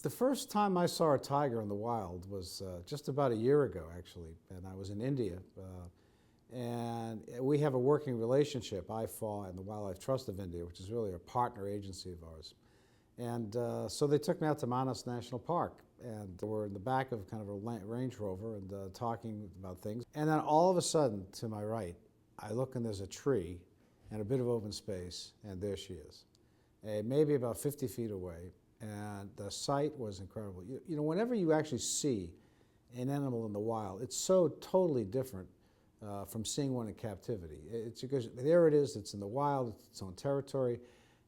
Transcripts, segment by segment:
The first time I saw a tiger in the wild was just about a year ago, actually, and I was in India. And we have a working relationship, IFAW and the Wildlife Trust of India, which is really a partner agency of ours. And so they took me out to Manas National Park, and we're in the back of kind of a Range Rover and talking about things. And then all of a sudden, to my right, I look and there's a tree and a bit of open space, and there she is, maybe about 50 feet away. And the sight was incredible. You know, whenever you actually see an animal in the wild, it's so totally different from seeing one in captivity. It's because there it is, it's in the wild, it's its own territory,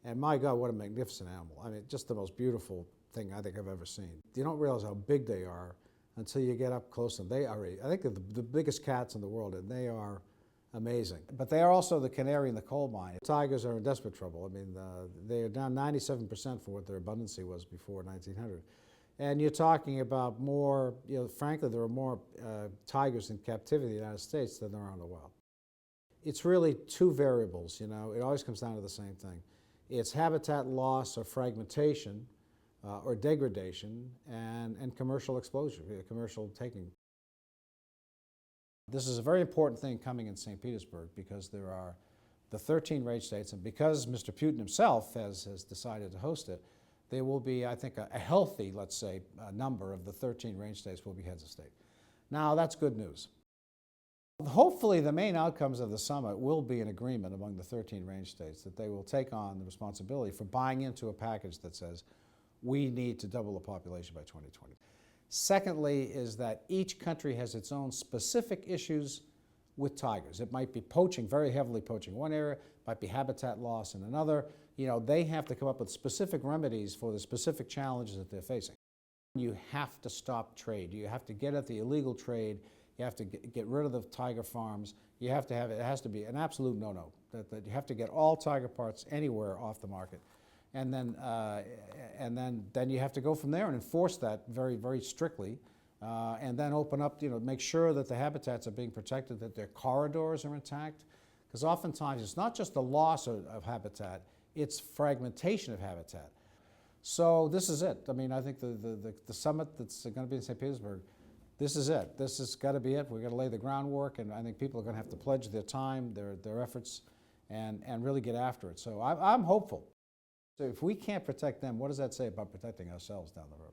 and my God, what a magnificent animal. I mean, just the most beautiful thing I think I've ever seen. You don't realize how big they are until you get up close, and they are, I think they're the biggest cats in the world, and they are amazing. But they are also the canary in the coal mine. Tigers are in desperate trouble. I mean, they are down 97% from what their abundancy was before 1900. And you're talking about more, you know, frankly, there are more tigers in captivity in the United States than there are in the wild. It's really two variables, you know. It always comes down to the same thing. It's habitat loss or fragmentation or degradation and commercial exposure, commercial taking. This is a very important thing coming in St. Petersburg because there are the 13 range states, and because Mr. Putin himself has decided to host it, there will be, I think, a healthy, let's say, number of the 13 range states will be heads of state. Now, that's good news. Hopefully, the main outcomes of the summit will be an agreement among the 13 range states that they will take on the responsibility for buying into a package that says we need to double the population by 2020. Secondly is that each country has its own specific issues with tigers. It might be poaching, very heavily poaching in one area, might be habitat loss in another. You know, they have to come up with specific remedies for the specific challenges that they're facing. You have to stop trade. You have to get at the illegal trade. You have to get rid of the tiger farms. You have to have, it has to be an absolute no-no, that you have to get all tiger parts anywhere off the market. And then you have to go from there and enforce that very, very strictly, and then open up, you know, make sure that the habitats are being protected, that their corridors are intact, because oftentimes it's not just the loss of habitat, it's fragmentation of habitat. So this is it. I mean, I think the summit that's going to be in St. Petersburg, this is it. This has got to be it. We've got to lay the groundwork, and I think people are going to have to pledge their time, their efforts, and really get after it. So I'm hopeful. So if we can't protect them, what does that say about protecting ourselves down the road?